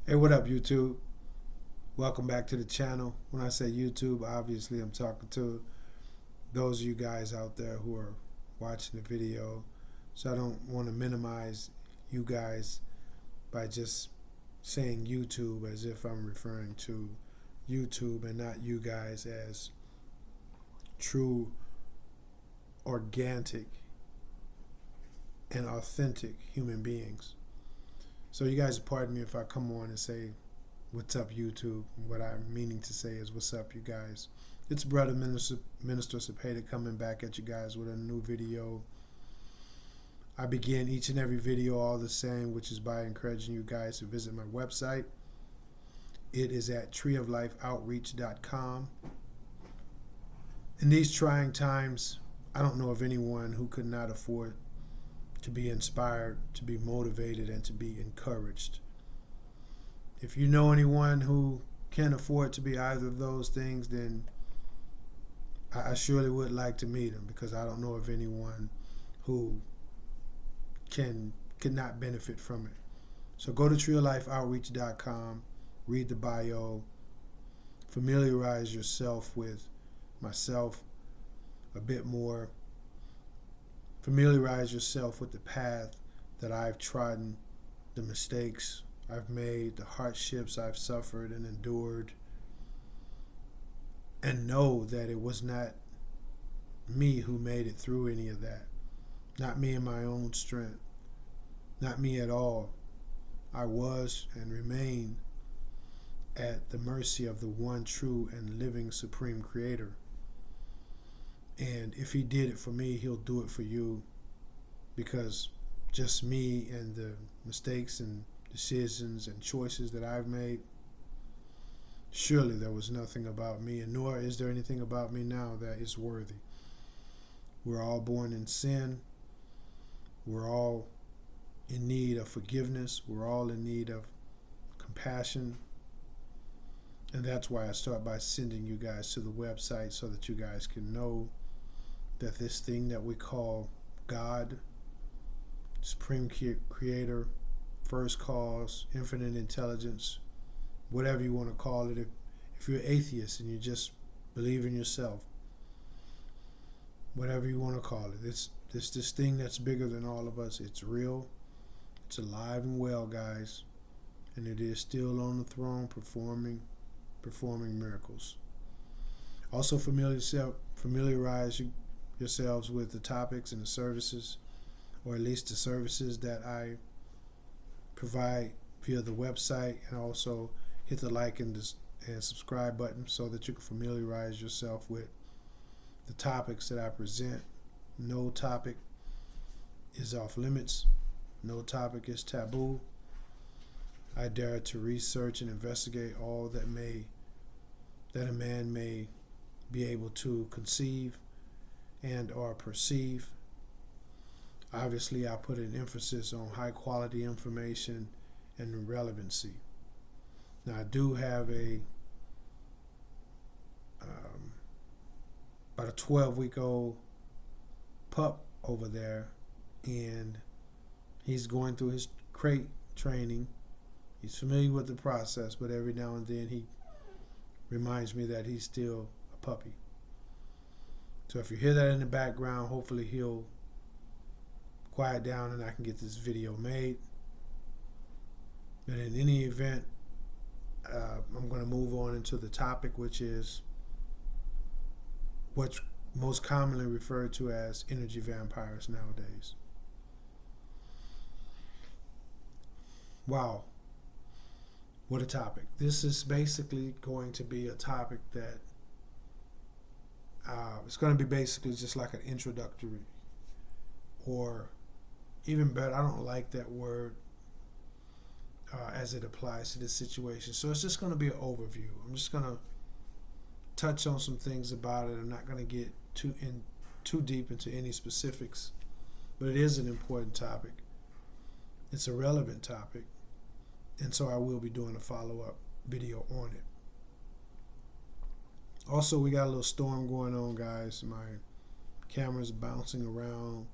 Hey, what up, YouTube? Welcome back to the channel. When I say YouTube, obviously I'm talking to those of you guys out there who are watching the video. So I don't want to minimize you guys by just saying YouTube as if I'm referring to YouTube and not you guys as true, organic, and authentic human beings. So you guys pardon me if I come on and say, "What's up, YouTube?" What I'm meaning to say is, "What's up, you guys?" It's Brother Minister Cepeda coming back at you guys with a new video. I begin each and every video all the same, which is by encouraging you guys to visit my website. It is at treeoflifeoutreach.com. In these trying times, I don't know of anyone who could not afford to be inspired, to be motivated, and to be encouraged. If you know anyone who can afford to be either of those things, then I surely would like to meet them, because I don't know of anyone who could not benefit from it. So go to treeoflifeoutreach.com, read the bio, familiarize yourself with myself a bit more, familiarize yourself with the path that I've trodden, the mistakes I've made, the hardships I've suffered and endured, and know that it was not me who made it through any of that. Not me in my own strength. Not me at all. I was and remain at the mercy of the one true and living Supreme Creator. And if He did it for me, He'll do it for you, because just me and the mistakes and decisions and choices that I've made, surely there was nothing about me, and nor is there anything about me now that is worthy. We're all born in sin. We're all in need of forgiveness. We're all in need of compassion. And that's why I start by sending you guys to the website, so that you guys can know that this thing that we call God, Supreme Creator, First Cause, Infinite Intelligence, whatever you want to call it. If you're atheist and you just believe in yourself, whatever you want to call it, it's this thing that's bigger than all of us. It's real. It's alive and well, guys. And it is still on the throne performing miracles. Also familiarize yourselves with the topics and the services, or at least the services that I provide via the website, and also hit the like and subscribe button so that you can familiarize yourself with the topics that I present. No topic is off limits. No topic is taboo. I dare to research and investigate all that a man may be able to conceive and or perceive. Obviously, I put an emphasis on high quality information and relevancy. Now, I do have about a 12-week-old pup over there, and he's going through his crate training. He's familiar with the process, but every now and then he reminds me that he's still a puppy. So if you hear that in the background, hopefully he'll quiet down and I can get this video made. But in any event, I'm going to move on into the topic, which is what's most commonly referred to as energy vampires nowadays. Wow, what a topic. This is basically going to be a topic that it's going to be basically just like an introductory, or even better, I don't like that word as it applies to this situation. So it's just going to be an overview. I'm just going to touch on some things about it. I'm not going to get too deep into any specifics, but it is an important topic. It's a relevant topic, and so I will be doing a follow-up video on it. Also, we got a little storm going on, guys. My camera's bouncing around.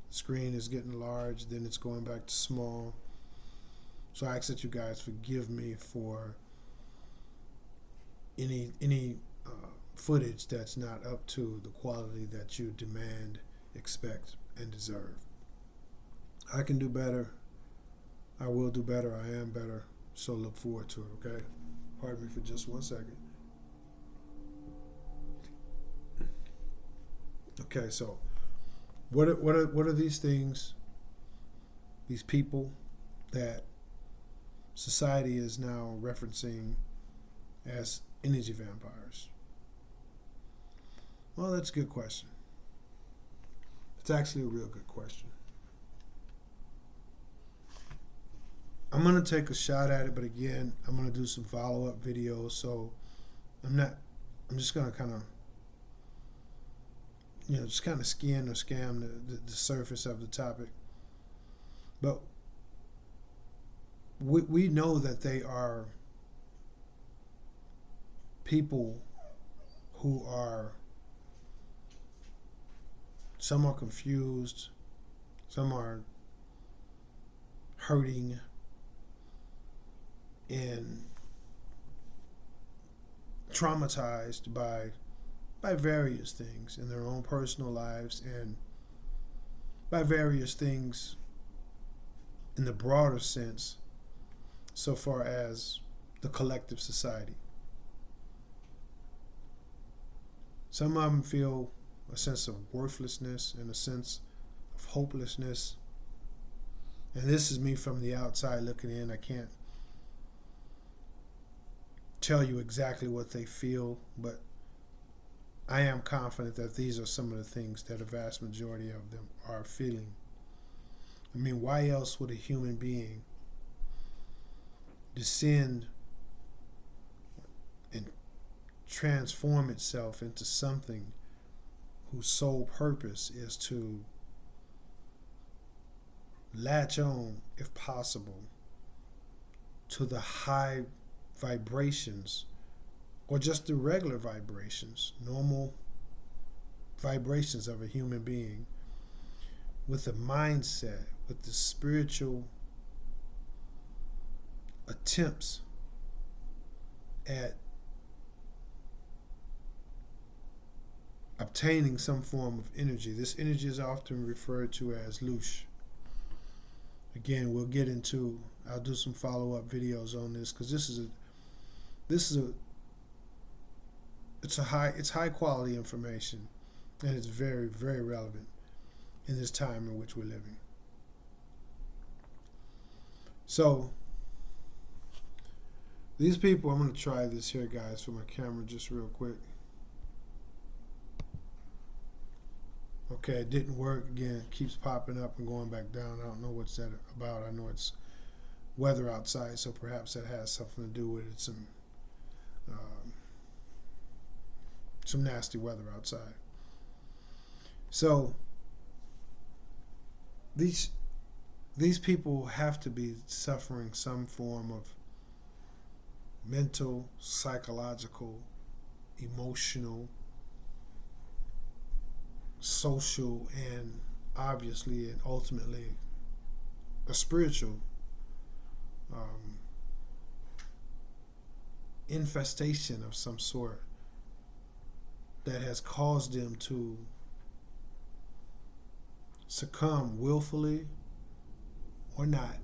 The screen is getting large, then it's going back to small. So I ask that you guys forgive me for any footage that's not up to the quality that you demand, expect, and deserve. I can do better. I will do better. I am better. So look forward to it, okay? Pardon me for just 1 second. Okay, so what are these things, these people that society is now referencing as energy vampires? Well, that's a good question. It's actually a real good question. I'm going to take a shot at it, but again, I'm going to do some follow-up videos, so I'm just going to kind of, just kind of skin or scam the surface of the topic. But we know that they are people who are, some are confused, some are hurting, and traumatized by various things in their own personal lives and by various things in the broader sense so far as the collective society. Some of them feel a sense of worthlessness and a sense of hopelessness. And this is me from the outside looking in. I can't tell you exactly what they feel, but I am confident that these are some of the things that a vast majority of them are feeling. I mean, why else would a human being descend and transform itself into something whose sole purpose is to latch on, if possible, to the high vibrations, or just the regular vibrations, normal vibrations of a human being, with the mindset, with the spiritual attempts at obtaining some form of energy. This energy is often referred to as loosh. Again, I'll do some follow-up videos on this, because it's high quality information, and it's very, very relevant in this time in which we're living. So these people, I'm going to try this here, guys, for my camera just real quick. Okay, it didn't work. Again, it keeps popping up and going back down. I don't know what's that about. I know it's weather outside, so perhaps that has something to do with it. Some nasty weather outside. So these people have to be suffering some form of mental, psychological, emotional, social, and obviously and ultimately a spiritual infestation of some sort that has caused them to succumb willfully or not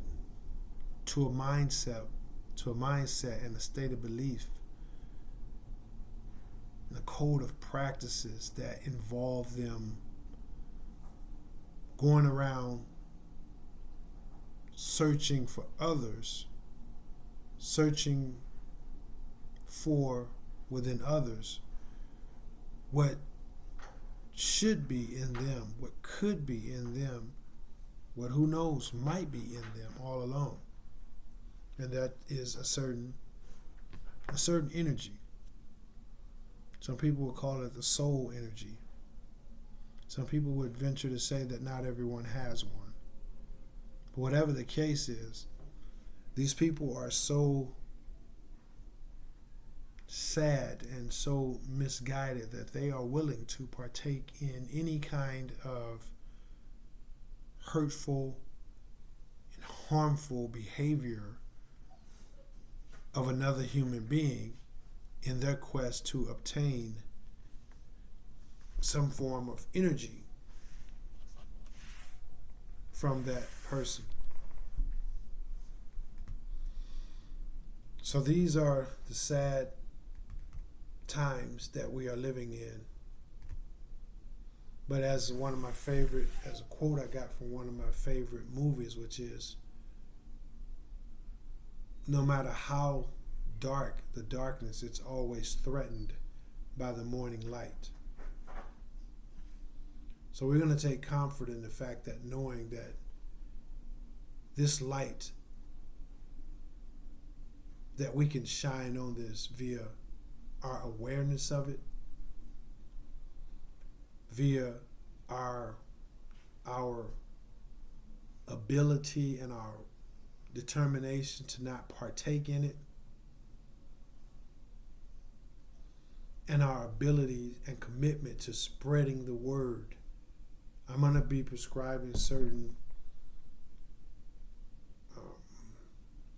to a mindset and a state of belief and a code of practices that involve them going around searching for others, searching for within others what should be in them, what could be in them, what who knows might be in them all along. And that is a certain energy. Some people would call it the soul energy. Some people would venture to say that not everyone has one. But whatever the case is, these people are so sad and so misguided that they are willing to partake in any kind of hurtful and harmful behavior of another human being in their quest to obtain some form of energy from that person. So these are the sad times that we are living in. But as one of my favorite, as a quote I got from one of my favorite movies, which is, no matter how dark the darkness, it's always threatened by the morning light. So we're going to take comfort in the fact that knowing that this light that we can shine on this via our awareness of it, via our ability and our determination to not partake in it, and our ability and commitment to spreading the word. I'm going to be prescribing certain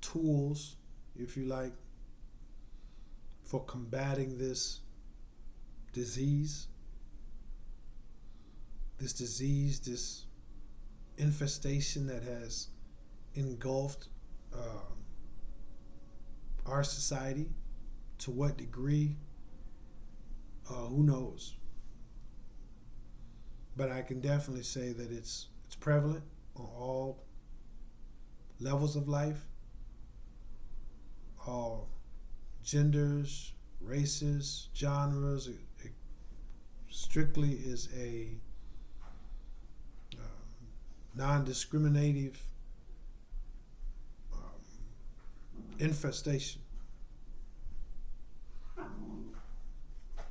tools, if you like, for combating this disease, this infestation that has engulfed our society. To what degree, who knows? But I can definitely say that it's prevalent on all levels of life, all genders, races, genres. It strictly is a non-discriminative infestation.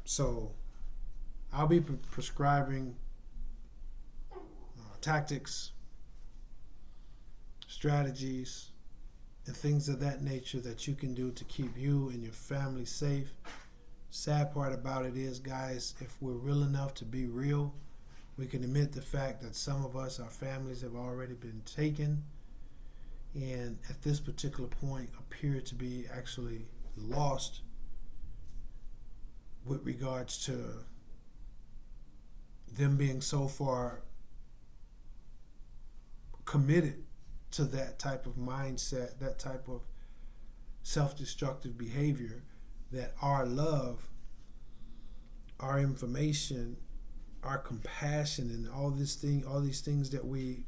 So I'll be prescribing tactics, strategies, and things of that nature that you can do to keep you and your family safe. Sad part about it is, guys, if we're real enough to be real, we can admit the fact that some of us, our families, have already been taken, and at this particular point appear to be actually lost with regards to them being so far committed to that type of mindset, that type of self-destructive behavior, that our love, our information, our compassion, and all these things that we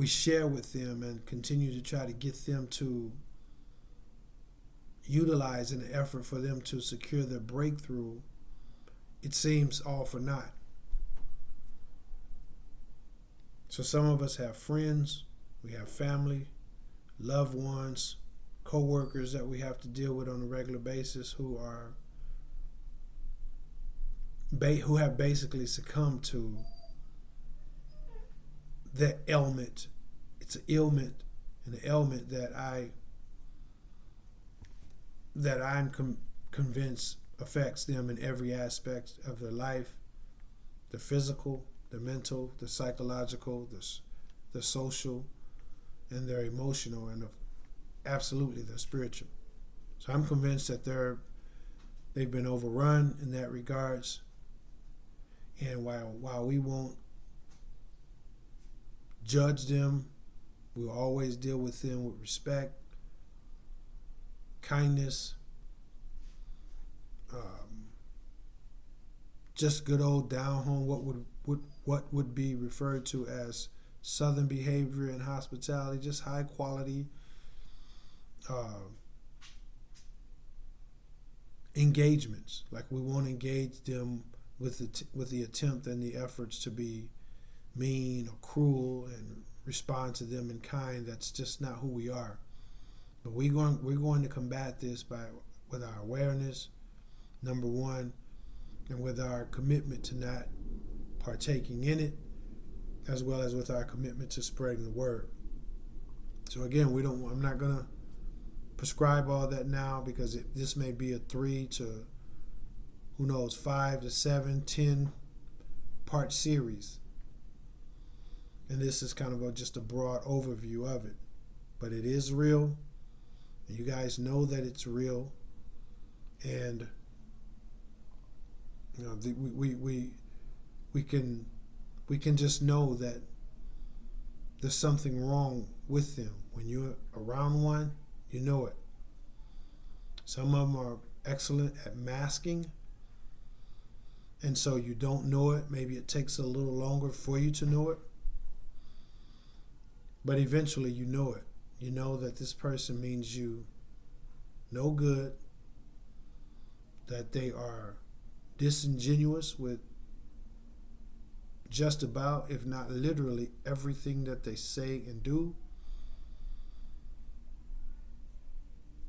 share with them and continue to try to get them to utilize in an effort for them to secure their breakthrough, it seems all for naught. So some of us have friends, we have family, loved ones, co-workers that we have to deal with on a regular basis who have basically succumbed to that ailment. It's an ailment, and an ailment that I'm convinced affects them in every aspect of their life: the physical, the mental, the psychological, the social, and their emotional, and absolutely the spiritual. So I'm convinced that they've been overrun in that regards. And while we won't judge them, we'll always deal with them with respect, kindness, just good old down home, what would be referred to as Southern behavior and hospitality, just high quality engagements. Like, we won't engage them with the attempt and the efforts to be mean or cruel and respond to them in kind. That's just not who we are. But we're going to combat this with our awareness, number one, and with our commitment to not partaking in it, as well as with our commitment to spreading the word. So again, I'm not going to prescribe all that now, because this may be a 3 to, who knows, 5 to 7, 10 part series. And this is kind of just a broad overview of it. but it is real. You guys know that it's real, and we can just know that there's something wrong with them. When you're around one, you know it. Some of them are excellent at masking, and so you don't know it. Maybe it takes a little longer for you to know it, but eventually you know it. You know that this person means you no good, that they are disingenuous with just about, if not literally, everything that they say and do.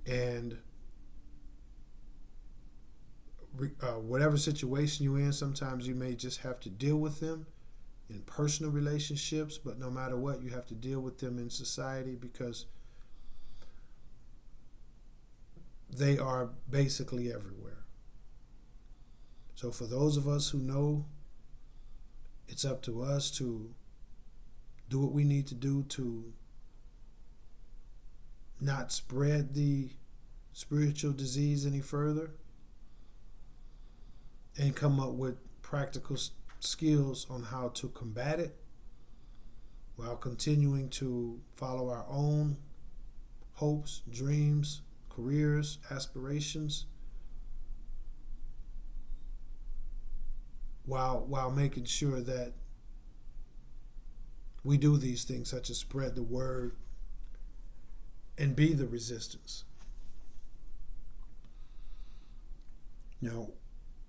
And whatever situation you're in, sometimes you may just have to deal with them in personal relationships, but no matter what, you have to deal with them in society because they are basically everywhere. So for those of us who know, it's up to us to do what we need to do to not spread the spiritual disease any further and come up with practical skills on how to combat it while continuing to follow our own hopes, dreams, careers, aspirations, while making sure that we do these things such as spread the word and be the resistance.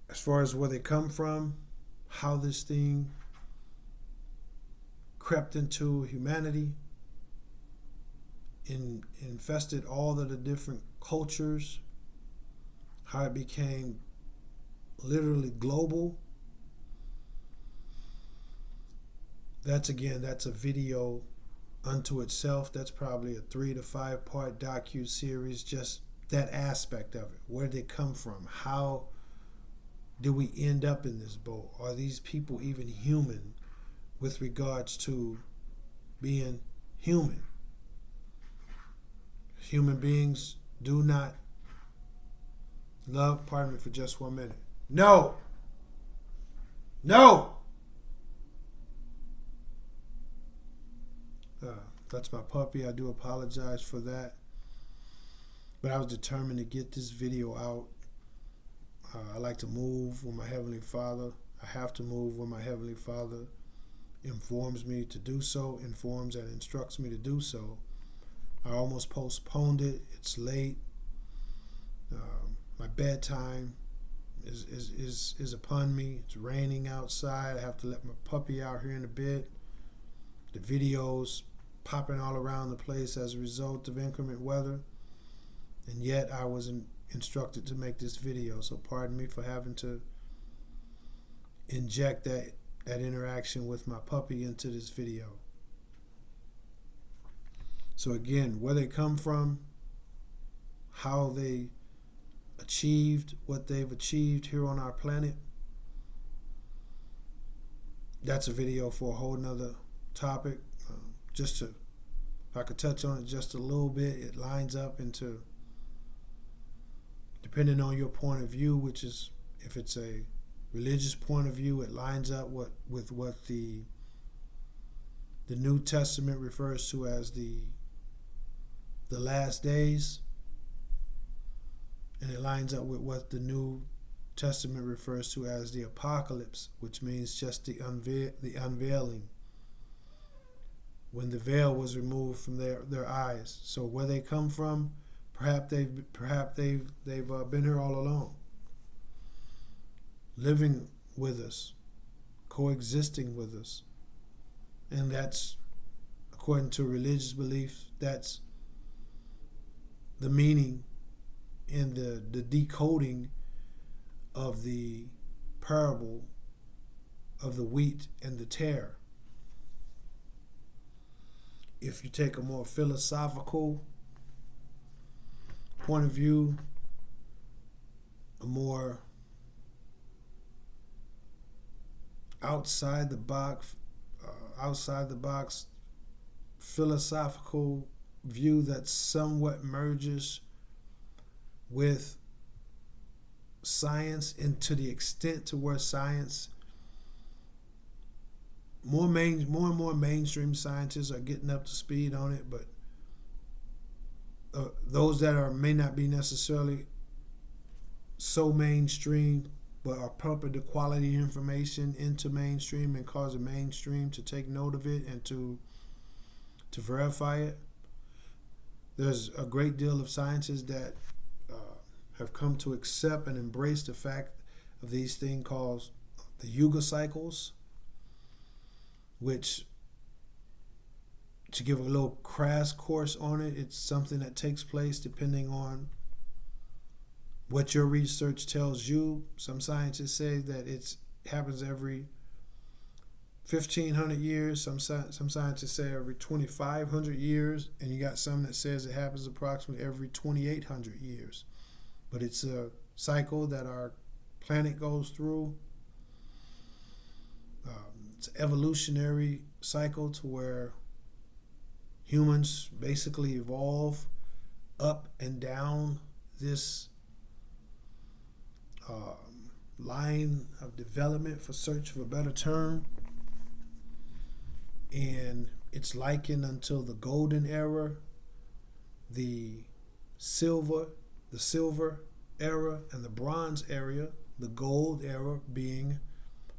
As far as where they come from, how this thing crept into humanity, infested all of the different cultures, how it became literally global. That's a video unto itself. That's probably a 3 to 5 part docu-series, just that aspect of it. Where did it come from? How did we end up in this boat? Are these people even human with regards to being human? Human beings do not love. Pardon me for just 1 minute. No! That's my puppy. I do apologize for that. But I was determined to get this video out. I like to move with my Heavenly Father. I have to move when my Heavenly Father informs me to do so, informs and instructs me to do so. I almost postponed it. It's late. My bedtime is upon me. It's raining outside. I have to let my puppy out here in a bit. The videos popping all around the place as a result of inclement weather. And yet I was instructed to make this video. So pardon me for having to inject that interaction with my puppy into this video. So again, where they come from, how they achieved what they've achieved here on our planet, that's a video for a whole nother topic. If I could touch on it just a little bit, it lines up into, depending on your point of view, which is, if it's a religious point of view, it lines up with what the New Testament refers to as the last days, and it lines up with what the New Testament refers to as the apocalypse, which means just the unveiling, when the veil was removed from their eyes. So where they come from, perhaps they've been here all along, living with us, coexisting with us, and that's, according to religious belief, that's the meaning and the decoding of the parable of the wheat and the tare. If you take a more philosophical point of view, a more outside the box philosophical view that somewhat merges with science, and to the extent to where science, more and more mainstream scientists are getting up to speed on it, but those that are may not be necessarily so mainstream, but are pumping the quality information into mainstream and cause the mainstream to take note of it and to verify it. There's a great deal of scientists that have come to accept and embrace the fact of these things called the Yuga cycles, which, to give a little crash course on it, it's something that takes place depending on what your research tells you. Some scientists say that it happens every 1,500 years. Some scientists say every 2,500 years, and you got some that says it happens approximately every 2,800 years. But it's a cycle that our planet goes through. It's an evolutionary cycle to where humans basically evolve up and down this line of development, for search of a better term. And it's likened until the golden era, the silver era, and the bronze era. The gold era being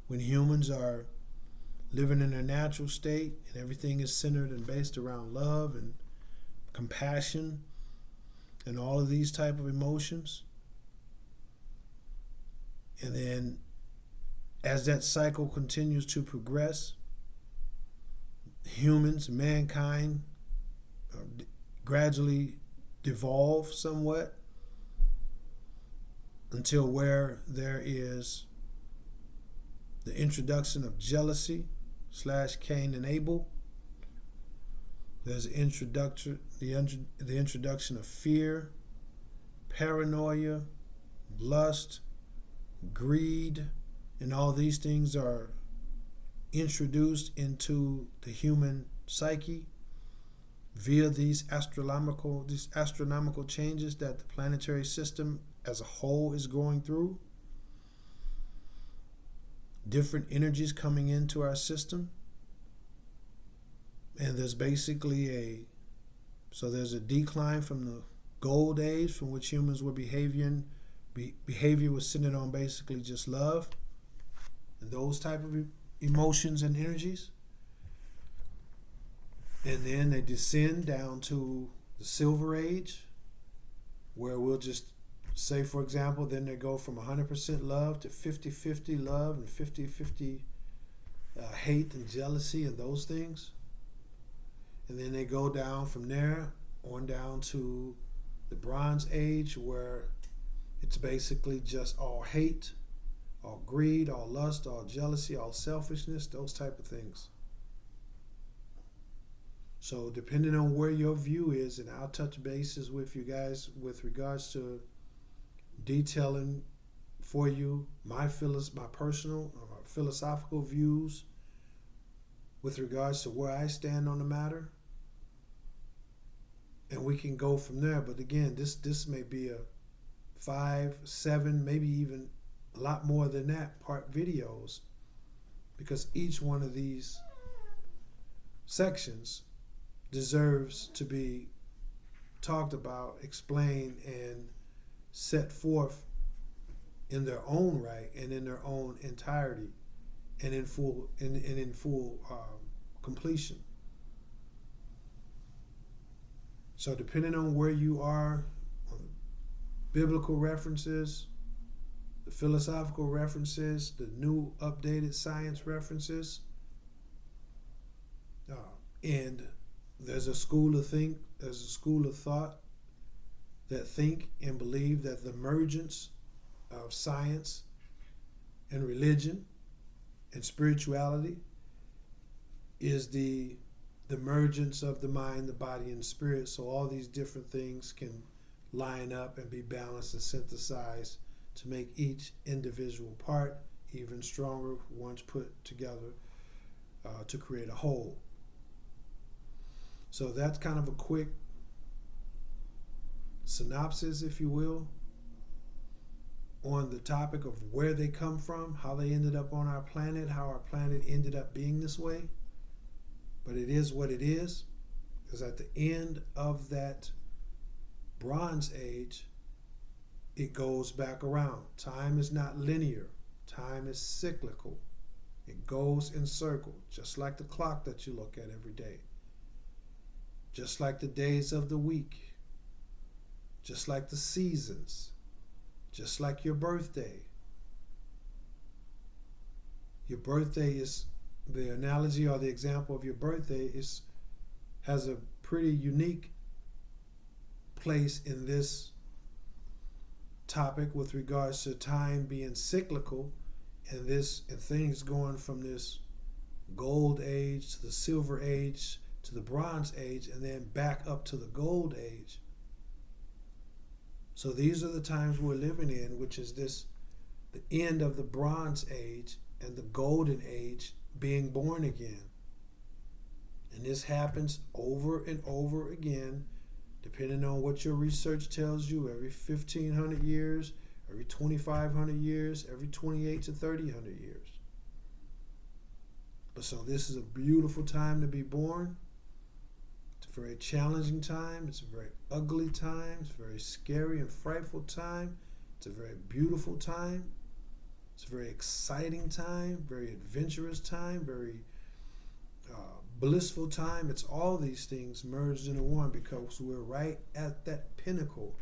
when humans are living in their natural state and everything is centered and based around love and compassion and all of these type of emotions. And then as that cycle continues to progress, humans, mankind, gradually devolve somewhat until where there is the introduction of jealousy / Cain and Abel. There's the introduction of fear, paranoia, lust, greed, and all these things are introduced into the human psyche via these astronomical changes that the planetary system as a whole is going through. Different energies coming into our system, and there's basically there's a decline from the gold age, from which humans were behavior was centered on basically just love and those type of emotions and energies. And then they descend down to the silver age, where we'll just say, for example, then they go from 100% love to 50-50 love and 50-50 hate and jealousy and those things. And then they go down from there on down to the Bronze Age, where it's basically just all hate, all greed, all lust, all jealousy, all selfishness, those type of things. So depending on where your view is, and I'll touch bases with you guys with regards to detailing for you my personal philosophical views with regards to where I stand on the matter, and we can go from there. But again, this may be a 5, 7, maybe even a lot more than that part videos, because each one of these sections deserves to be talked about, explained, and set forth in their own right and in their own entirety and in full completion. So depending on where you are on the biblical references, the philosophical references, the new updated science references, and there's a school of thought that think and believe that the emergence of science and religion and spirituality is the emergence of the mind, the body, and the spirit. So all these different things can line up and be balanced and synthesized to make each individual part even stronger once put together to create a whole. So that's kind of a quick synopsis, if you will, on the topic of where they come from, how they ended up on our planet, how our planet ended up being this way. But it is what it is, because at the end of that Bronze Age, it goes back around. Time is not linear. Time is cyclical. It goes in circles, just like the clock that you look at every day. Just like the days of the week. Just like the seasons. Just like your birthday. Your birthday is, the analogy or the example of your birthday has a pretty unique place in this topic with regards to time being cyclical and things going from this gold age to the silver age to the bronze age and then back up to the gold age. So these are the times we're living in, which is the end of the Bronze Age and the Golden Age being born again. And this happens over and over again, depending on what your research tells you, every 1,500 years, every 2,500 years, every 28 to 3,000 years. But so this is a beautiful time to be born. It's a very challenging time. It's a very ugly time. It's a very scary and frightful time. It's a very beautiful time. It's a very exciting time, very adventurous time, very blissful time. It's all these things merged into one because we're right at that pinnacle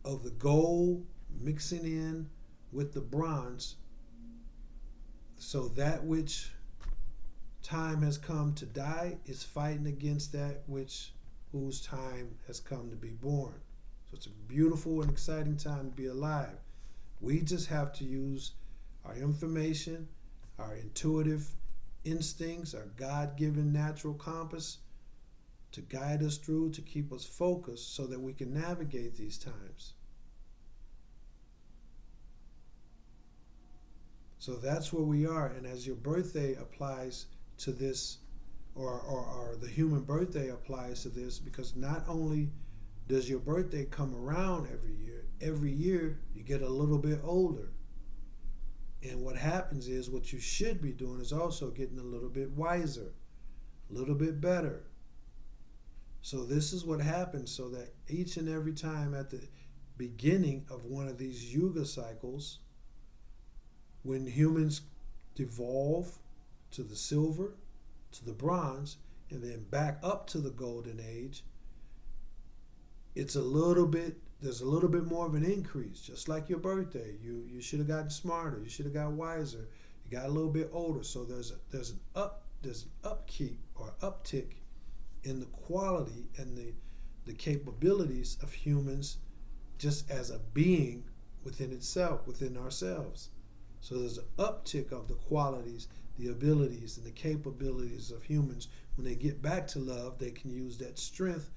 of the gold mixing in with the bronze. So that which time has come to die is fighting against that whose time has come to be born. So it's a beautiful and exciting time to be alive. We just have to use our information, our intuitive instincts, our God-given natural compass to guide us through, to keep us focused so that we can navigate these times. So that's where we are. And as your birthday applies to this, or the human birthday applies to this, because not only does your birthday come around every year you get a little bit older. And what happens is, what you should be doing is also getting a little bit wiser, a little bit better. So this is what happens, so that each and every time at the beginning of one of these yuga cycles, when humans devolve to the silver, to the bronze, and then back up to the golden age, there's a little bit more of an increase, just like your birthday. You should have gotten smarter, you should have got wiser, you got a little bit older. So there's an upkeep or uptick in the quality and the capabilities of humans just as a being within itself, within ourselves. So there's an uptick of the qualities, the abilities, and the capabilities of humans. When they get back to love, they can use that strength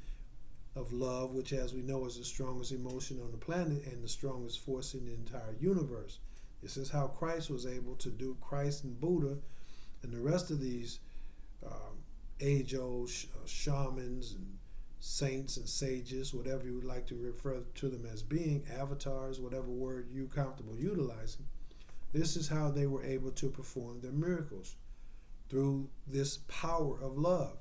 of love, which, as we know, is the strongest emotion on the planet and the strongest force in the entire universe. This is how Christ was able to do, Christ and Buddha and the rest of these age-old shamans and saints and sages, whatever you would like to refer to them as being, avatars, whatever word you're comfortable utilizing. This is how they were able to perform their miracles, through this power of love.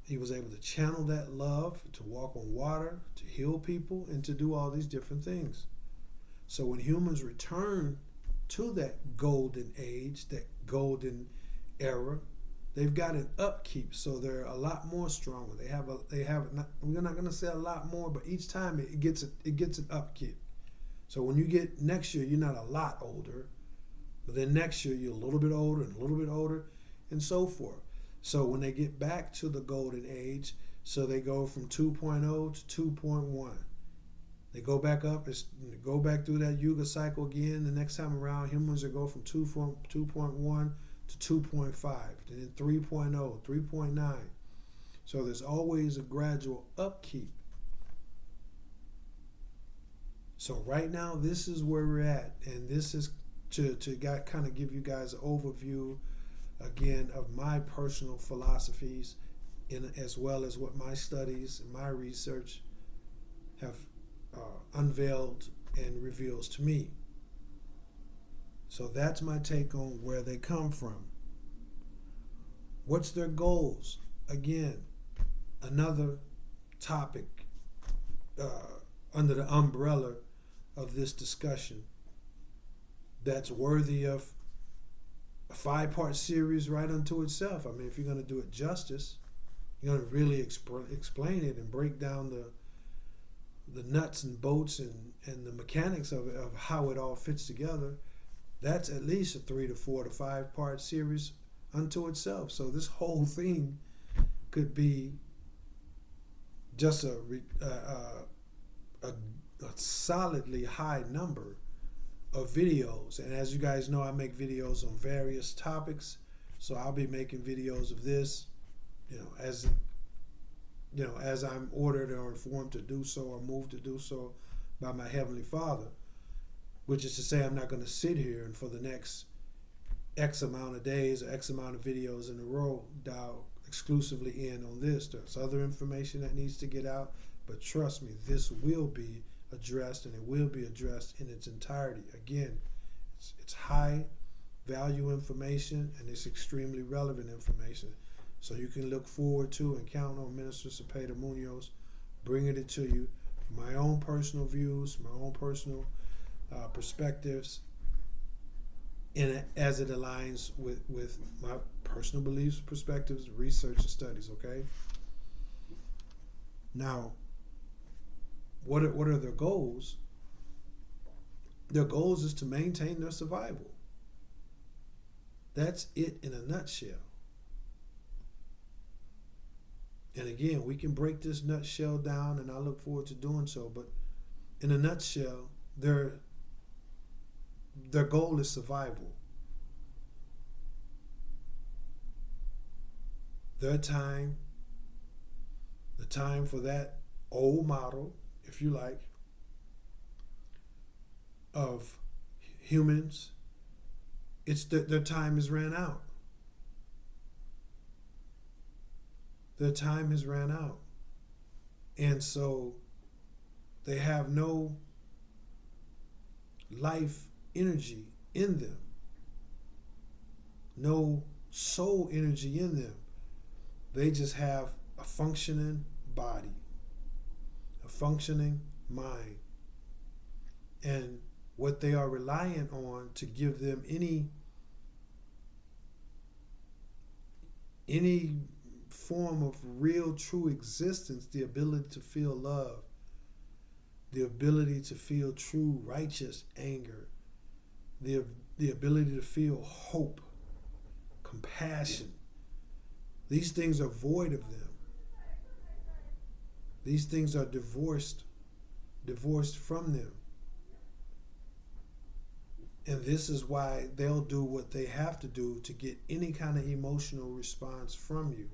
He was able to channel that love, to walk on water, to heal people, and to do all these different things. So when humans return to that golden age, that golden era, they've got an upkeep, so they're a lot more stronger. They have we're not going to say a lot more, but each time it gets an upkeep. So when you get next year, you're not a lot older, but then next year you're a little bit older and a little bit older, and so forth. So when they get back to the golden age, so they go from 2.0 to 2.1. They go back up, go back through that yuga cycle again. The next time around, humans will go from 2.1 to 2.5, then 3.0, 3.9. So there's always a gradual upkeep. So right now, this is where we're at, and this is to kind of give you guys an overview again of my personal philosophies as well as what my studies and my research have unveiled and reveals to me. So that's my take on where they come from. What's their goals? Again, another topic under the umbrella of this discussion that's worthy of a 5-part series right unto itself. I mean, if you're going to do it justice, you're going to really explain it and break down the nuts and bolts and the mechanics of it, of how it all fits together. That's at least a 3 to 4 to 5-part series unto itself. So this whole thing could be just a solidly high number of videos. And as you guys know, I make videos on various topics. So I'll be making videos of this, as I'm ordered or informed to do so or moved to do so by my Heavenly Father. Which is to say, I'm not going to sit here and for the next X amount of days or X amount of videos in a row dial exclusively in on this. There's other information that needs to get out, but trust me, this will be addressed, and it will be addressed in its entirety. Again, it's high value information, and it's extremely relevant information. So you can look forward to and count on Minister Cepeda Munoz bringing it to you. My own personal views, my own personal perspectives, and as it aligns with my personal beliefs, perspectives, research, and studies. Okay. Now, what are their goals? Their goals is to maintain their survival. That's it in a nutshell. And again, we can break this nutshell down, and I look forward to doing so. But in a nutshell, their goal is survival. Their time, the time for that old model, if you like, of humans, it's their time has ran out. Their time has ran out. And so they have no life energy in them, no soul energy in them. They just have a functioning body, a functioning mind. And what they are reliant on to give them any form of real, true existence, the ability to feel love, the ability to feel true, righteous anger, the ability to feel hope, compassion. These things are void of them. These things are divorced from them. And this is why they'll do what they have to do to get any kind of emotional response from you.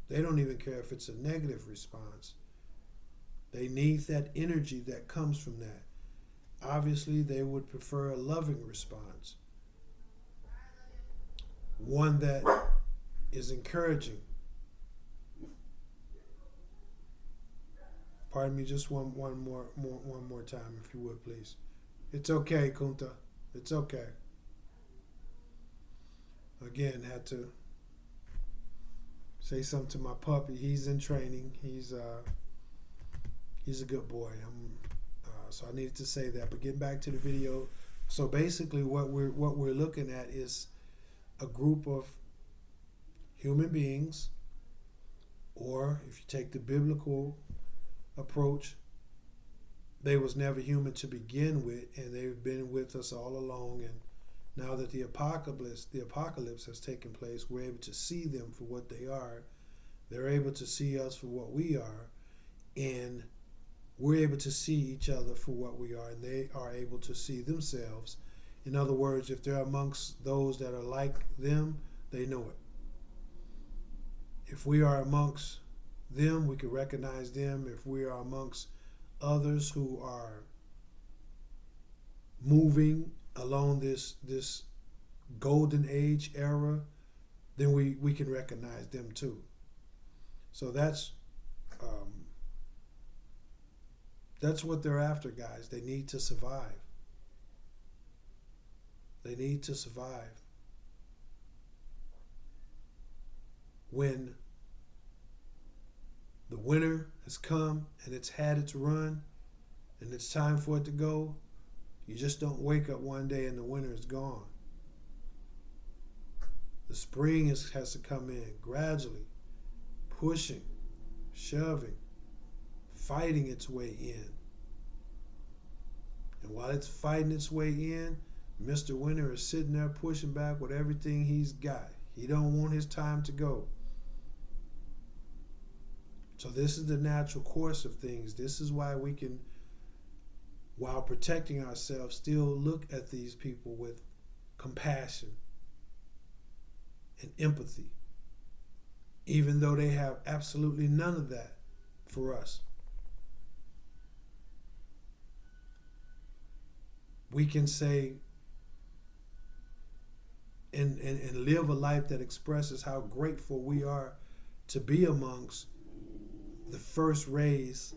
They don't even care if it's a negative response. They need that energy that comes from that. Obviously, they would prefer a loving response. One that is encouraging. Pardon me, just one more time, if you would, please. It's okay, Kunta. It's okay. Again, had to say something to my puppy. He's in training. He's a good boy. So I needed to say that. But getting back to the video, so basically, what we're looking at is a group of human beings, or if you take the biblical approach, they was never human to begin with, and they've been with us all along. And now that the apocalypse has taken place, we're able to see them for what they are. They're able to see us for what we are, and we're able to see each other for what we are, and they are able to see themselves. In other words, if they're amongst those that are like them, they know it. If we are amongst them, we can recognize them. If we are amongst others who are moving along this golden age era, then we can recognize them too. So that's what they're after, guys. They need to survive. They need to survive. When the winter has come and it's had its run and it's time for it to go, you just don't wake up one day and the winter is gone. The spring has to come in gradually, pushing, shoving, fighting its way in. And while it's fighting its way in, Mr. Winter is sitting there pushing back with everything he's got. He don't want his time to go. So this is the natural course of things. This is why we can, while protecting ourselves, still look at these people with compassion and empathy, even though they have absolutely none of that for us. We can say and live a life that expresses how grateful we are to be amongst the first rays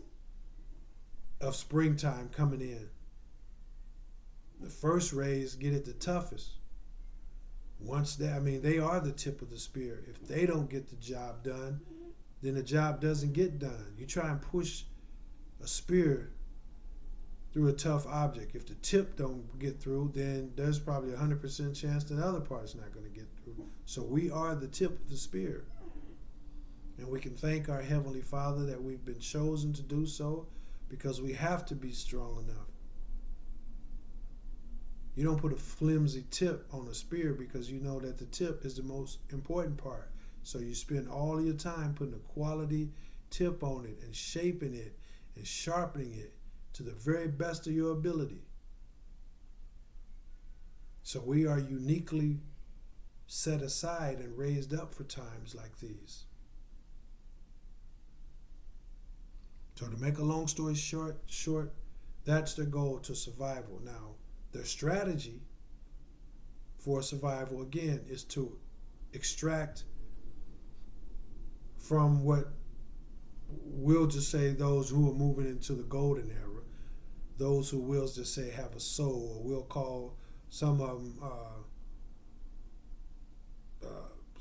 of springtime coming in. The first rays get it the toughest. Once they are the tip of the spear. If they don't get the job done, then the job doesn't get done. You try and push a spear through a tough object. If the tip don't get through, then there's probably 100% chance that the other part's not going to get through. So we are the tip of the spear. And we can thank our Heavenly Father that we've been chosen to do so, because we have to be strong enough. You don't put a flimsy tip on a spear because you know that the tip is the most important part. So you spend all of your time putting a quality tip on it and shaping it and sharpening it to the very best of your ability. So we are uniquely set aside and raised up for times like these. So to make a long story short, that's their goal, to survival. Now, their strategy for survival, again, is to extract from what we'll just say those who are moving into the golden era, those who will just say have a soul, or we'll call some of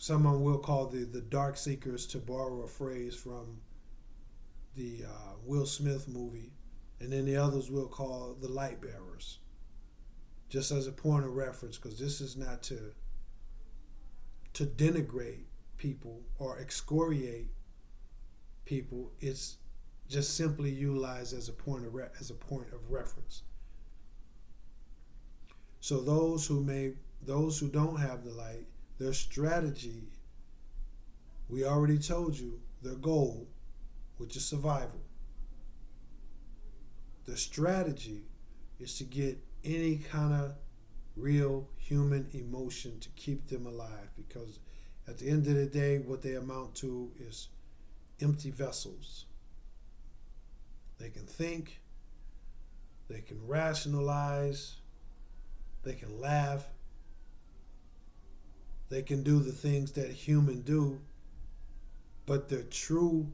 them will call the dark seekers, to borrow a phrase from the Will Smith movie, and then the others will call the light bearers, just as a point of reference, because this is not to denigrate people or excoriate people. It's just simply utilized as a point of reference. So those who don't have the light, their strategy, we already told you their goal, which is survival. The strategy is to get any kind of real human emotion to keep them alive, because at the end of the day, what they amount to is empty vessels. They can think, they can rationalize, they can laugh, they can do the things that humans do, but their true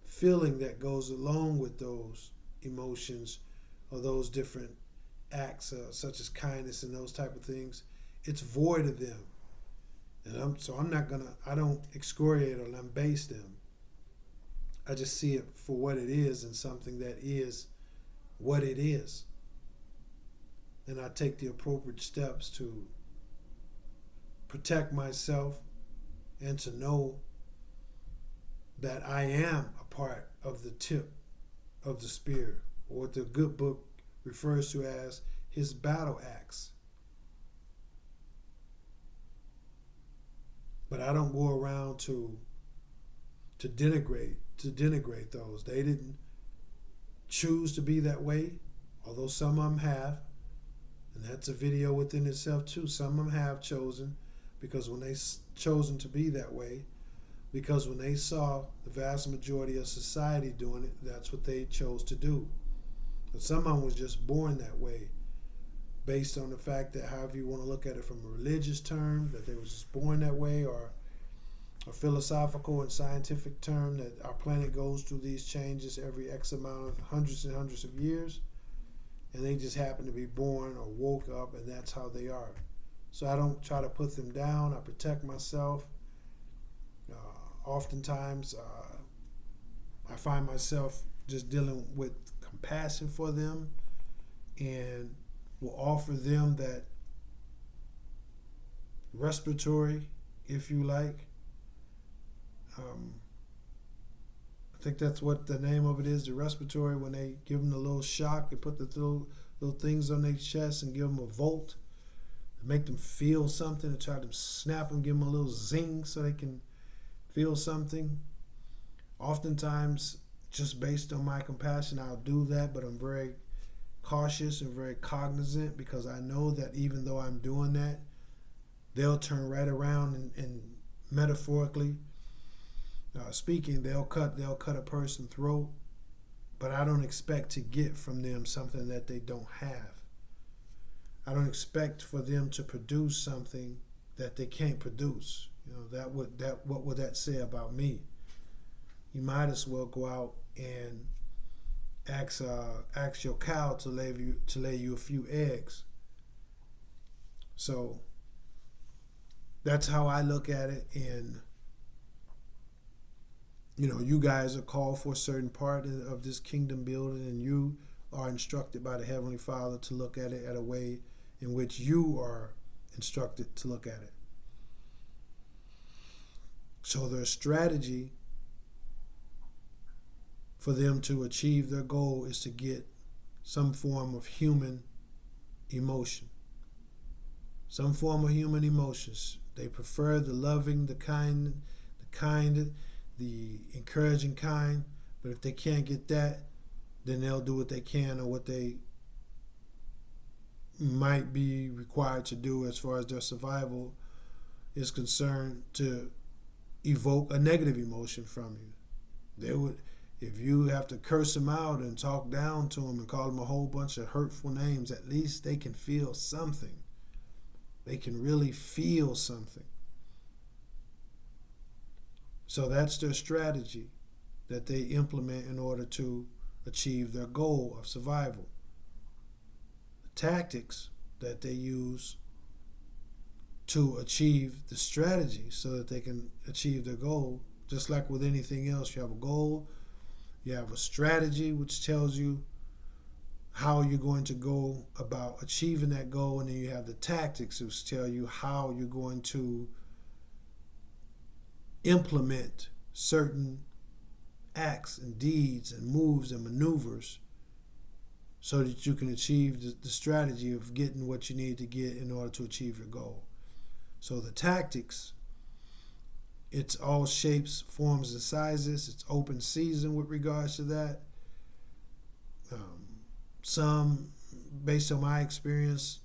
feeling that goes along with those emotions or those different acts, such as kindness and those type of things, it's void of them. And I don't excoriate or lambaste them. I just see it for what it is, and something that is what it is. And I take the appropriate steps to protect myself and to know that I am a part of the tip of the spear, or what the good book refers to as his battle axe. But I don't go around to denigrate those. They didn't choose to be that way, although some of them have, and that's a video within itself too. Some of them have chosen, because when they chosen to be that way, because when they saw the vast majority of society doing it, that's what they chose to do. And some of them was just born that way, based on the fact that, however you want to look at it from a religious term, that they was just born that way, or a philosophical and scientific term that our planet goes through these changes every X amount of hundreds and hundreds of years, and they just happen to be born or woke up, and that's how they are. So I don't try to put them down. I protect myself. Oftentimes, I find myself just dealing with compassion for them and will offer them that respiratory, if you like. I think that's what the name of it is, the respiratory. When they give them the little shock, they put the little things on their chest and give them a volt to make them feel something, to try to snap them, give them a little zing so they can feel something. Oftentimes, just based on my compassion, I'll do that, but I'm very cautious and very cognizant, because I know that even though I'm doing that, they'll turn right around and metaphorically speaking, they'll cut a person's throat, but I don't expect to get from them something that they don't have. I don't expect for them to produce something that they can't produce. What would that say about me? You might as well go out and ask your cow to lay you a few eggs. So that's how I look at it. And you guys are called for a certain part of this kingdom building, and you are instructed by the Heavenly Father to look at it at a way in which you are instructed to look at it. So their strategy for them to achieve their goal is to get some form of human emotion. Some form of human emotions. They prefer the loving, the kind, the encouraging kind. But if they can't get that, then they'll do what they can, or what they might be required to do as far as their survival is concerned, to evoke a negative emotion from you. They would, if you have to curse them out and talk down to them and call them a whole bunch of hurtful names, at least they can feel something. They can really feel something. So that's their strategy that they implement in order to achieve their goal of survival. The tactics that they use to achieve the strategy so that they can achieve their goal, just like with anything else, you have a goal, you have a strategy which tells you how you're going to go about achieving that goal, and then you have the tactics which tell you how you're going to implement certain acts and deeds and moves and maneuvers so that you can achieve the strategy of getting what you need to get in order to achieve your goal. So the tactics, it's all shapes, forms, and sizes. It's open season with regards to that. Some, based on my experience,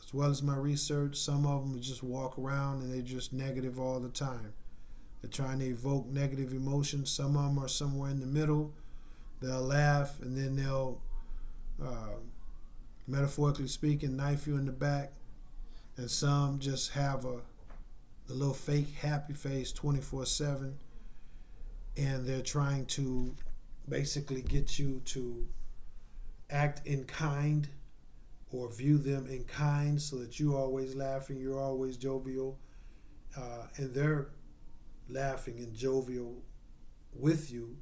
as well as my research, some of them just walk around and they're just negative all the time. They're trying to evoke negative emotions. Some of them are somewhere in the middle. They'll laugh and then they'll, metaphorically speaking, knife you in the back. And some just have the little fake happy face 24/7, and they're trying to basically get you to act in kind or view them in kind so that you're always laughing, you're always jovial, and they're laughing and jovial with you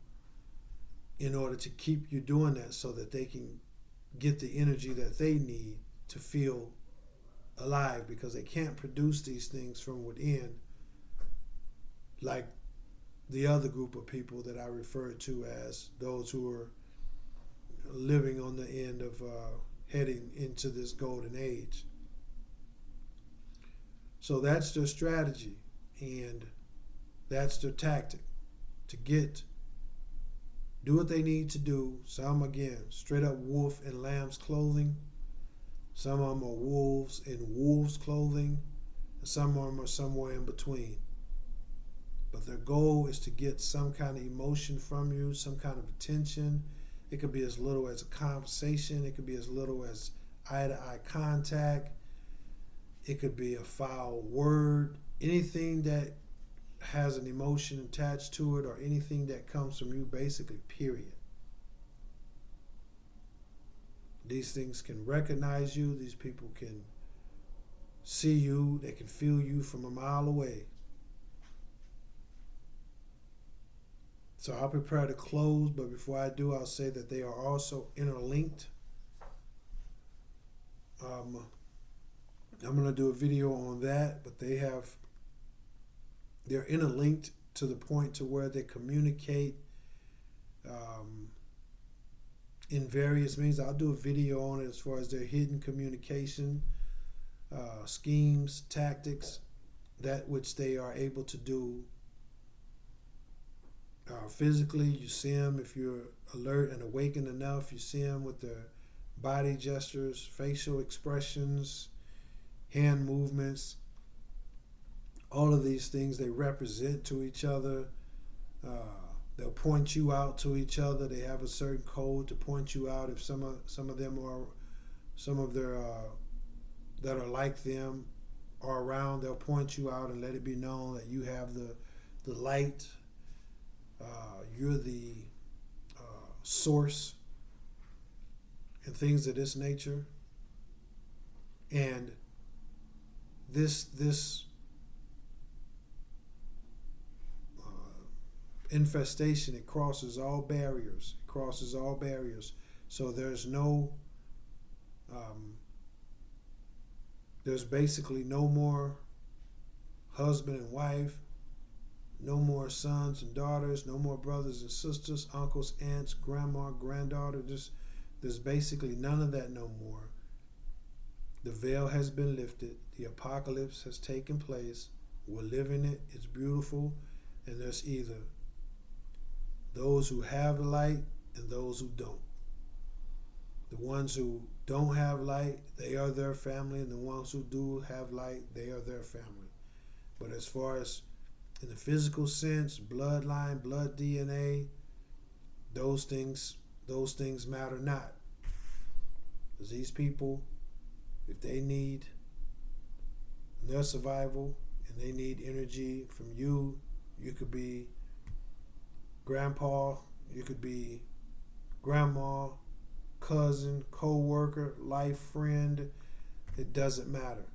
in order to keep you doing that so that they can get the energy that they need to feel alive, because they can't produce these things from within like the other group of people that I refer to as those who are living on the end of heading into this golden age. So that's their strategy, and that's their tactic to do what they need to do. Some, again, straight up wolf in lamb's clothing. Some of them are wolves in wolves' clothing, and some of them are somewhere in between. But their goal is to get some kind of emotion from you, some kind of attention. It could be as little as a conversation. It could be as little as eye-to-eye contact. It could be a foul word. Anything that has an emotion attached to it or anything that comes from you, basically, period. These things can recognize you. These people can see you. They can feel you from a mile away. So I'll prepare to close, but before I do, I'll say that they are also interlinked. I'm going to do a video on that, but they're interlinked to the point to where they communicate in various means. I'll do a video on it as far as their hidden communication schemes, tactics, that which they are able to do physically. You see them if you're alert and awakened enough. You see them with their body gestures, facial expressions, hand movements. All of these things they represent to each other. They'll point you out to each other. They have a certain code to point you out. If some of them are, some of their that are like them are around, they'll point you out and let it be known that you have the light. You're the source, and things of this nature. And this infestation, it crosses all barriers. It crosses all barriers. So there's basically no more husband and wife, no more sons and daughters, no more brothers and sisters, uncles, aunts, grandma, granddaughter. There's basically none of that no more. The veil has been lifted. The apocalypse has taken place. We're living it. It's beautiful. And there's either those who have light and those who don't. The ones who don't have light, they are their family, and the ones who do have light, they are their family. But as far as in the physical sense, bloodline, blood DNA, those things matter not. Because these people, if they need their survival and they need energy from you, you could be grandpa, you could be grandma, cousin, co-worker, life friend. It doesn't matter.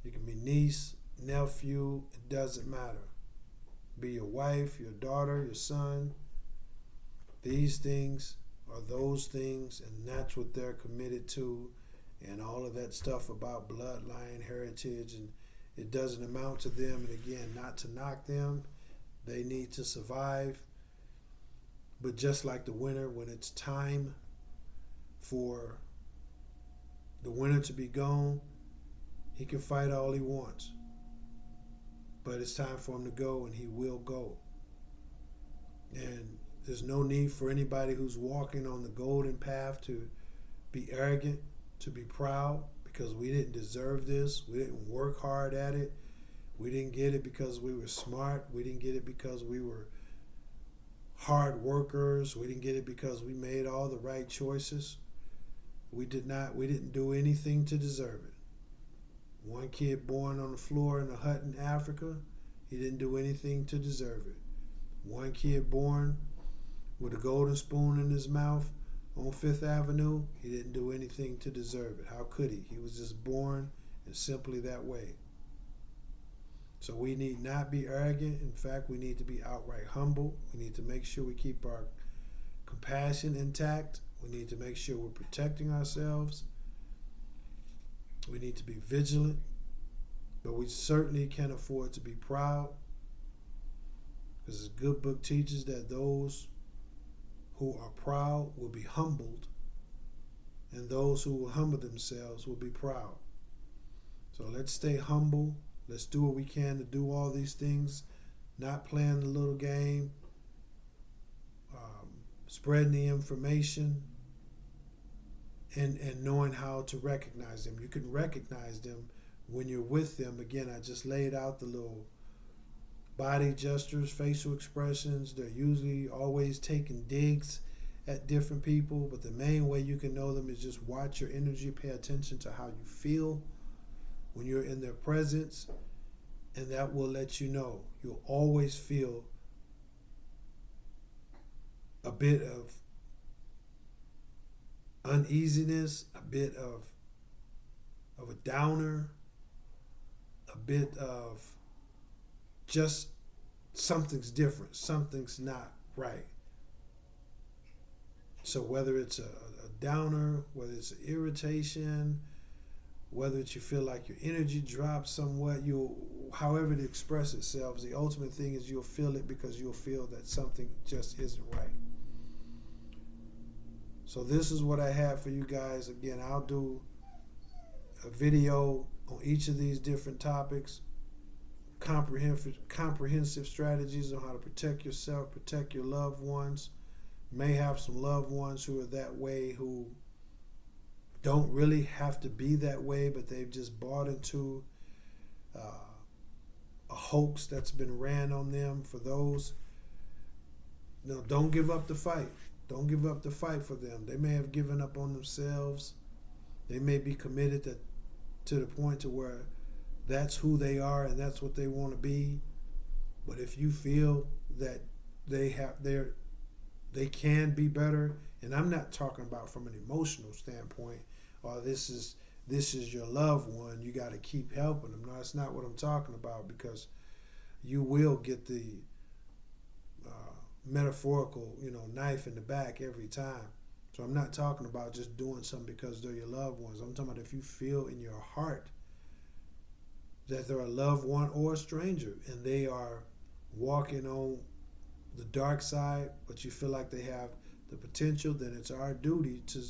You can be niece, nephew, it doesn't matter. Be your wife, your daughter, your son. These things are those things, and that's what they're committed to, and all of that stuff about bloodline, heritage, and it doesn't amount to them. And again, not to knock them, they need to survive. But just like the winter, when it's time for the winter to be gone, he can fight all he wants. But it's time for him to go, and he will go. And there's no need for anybody who's walking on the golden path to be arrogant, to be proud, because we didn't deserve this. We didn't work hard at it. We didn't get it because we were smart. We didn't get it because we were hard workers. We didn't get it because we made all the right choices. We didn't do anything to deserve it. One kid born on the floor in a hut in Africa, he didn't do anything to deserve it. One kid born with a golden spoon in his mouth on Fifth Avenue, he didn't do anything to deserve it. How could he? He was just born, and simply that way. So we need not be arrogant. In fact, we need to be outright humble. We need to make sure we keep our compassion intact. We need to make sure we're protecting ourselves. We need to be vigilant, but we certainly can't afford to be proud, because the good book teaches that those who are proud will be humbled, and those who will humble themselves will be proud. So let's stay humble. Let's do what we can to do all these things, not playing the little game, spreading the information, and knowing how to recognize them. You can recognize them when you're with them. Again, I just laid out the little body gestures, facial expressions. They're usually always taking digs at different people, but the main way you can know them is just watch your energy, pay attention to how you feel when you're in their presence, and that will let you know. You'll always feel a bit of uneasiness, a bit of a downer, a bit of just something's different, something's not right. So whether it's a downer, whether it's an irritation, whether it's you feel like your energy drops somewhat, however it express itself, the ultimate thing is you'll feel it because you'll feel that something just isn't right. So this is what I have for you guys. Again, I'll do a video on each of these different topics, comprehensive strategies on how to protect yourself, protect your loved ones. May have some loved ones who are that way, who don't really have to be that way, but they've just bought into a hoax that's been ran on them. For those, don't give up the fight. Don't give up the fight for them. They may have given up on themselves. They may be committed to the point to where that's who they are and that's what they want to be. But if you feel that they can be better, and I'm not talking about from an emotional standpoint, or this is your loved one, you got to keep helping them. No, that's not what I'm talking about, because you will get the metaphorical, knife in the back every time. So I'm not talking about just doing something because they're your loved ones. I'm talking about if you feel in your heart that they're a loved one or a stranger and they are walking on the dark side, but you feel like they have the potential, then it's our duty to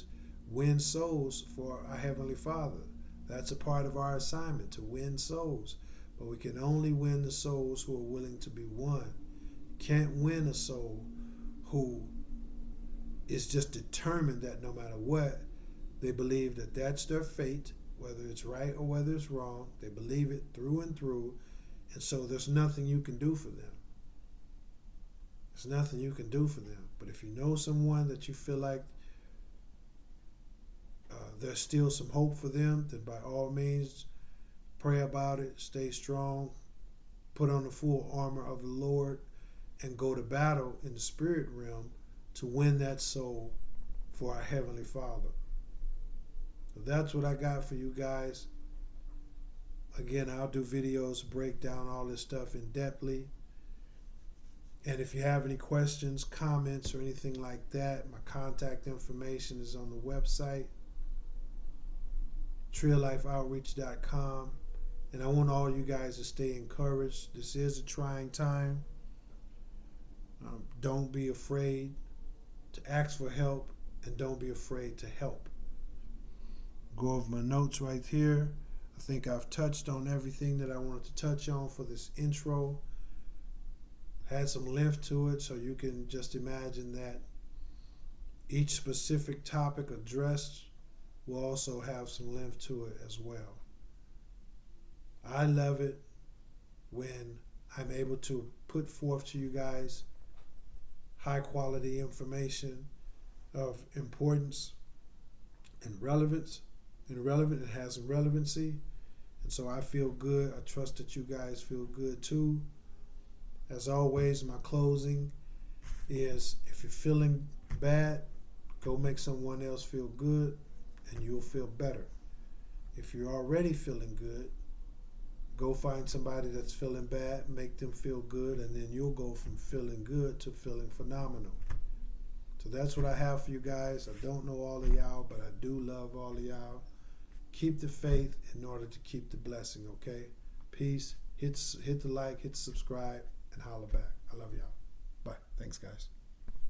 win souls for our Heavenly Father. That's a part of our assignment, to win souls. But we can only win the souls who are willing to be won. Can't win a soul who is just determined that no matter what, they believe that that's their fate, whether it's right or whether it's wrong. They believe it through and through, and so there's nothing you can do for them. There's nothing you can do for them. But if you know someone that you feel like there's still some hope for them, then by all means, pray about it, stay strong, put on the full armor of the Lord, and go to battle in the spirit realm to win that soul for our Heavenly Father. So that's what I got for you guys. Again, I'll do videos, break down all this stuff in depthly. And if you have any questions, comments, or anything like that, my contact information is on the website, treelifeoutreach.com. And I want all you guys to stay encouraged. This is a trying time. Don't be afraid to ask for help, and don't be afraid to help. Go over my notes right here. I think I've touched on everything that I wanted to touch on for this intro. Had some length to it, so you can just imagine that each specific topic addressed will also have some length to it as well. I love it when I'm able to put forth to you guys high quality information of importance and relevance. It has relevancy. And so I feel good. I trust that you guys feel good too. As always, my closing is, if you're feeling bad, go make someone else feel good and you'll feel better. If you're already feeling good, go find somebody that's feeling bad, make them feel good, and then you'll go from feeling good to feeling phenomenal. So that's what I have for you guys. I don't know all of y'all, but I do love all of y'all. Keep the faith in order to keep the blessing, okay? Peace. Hit the like, hit subscribe, and holla back. I love y'all. Bye. Thanks, guys.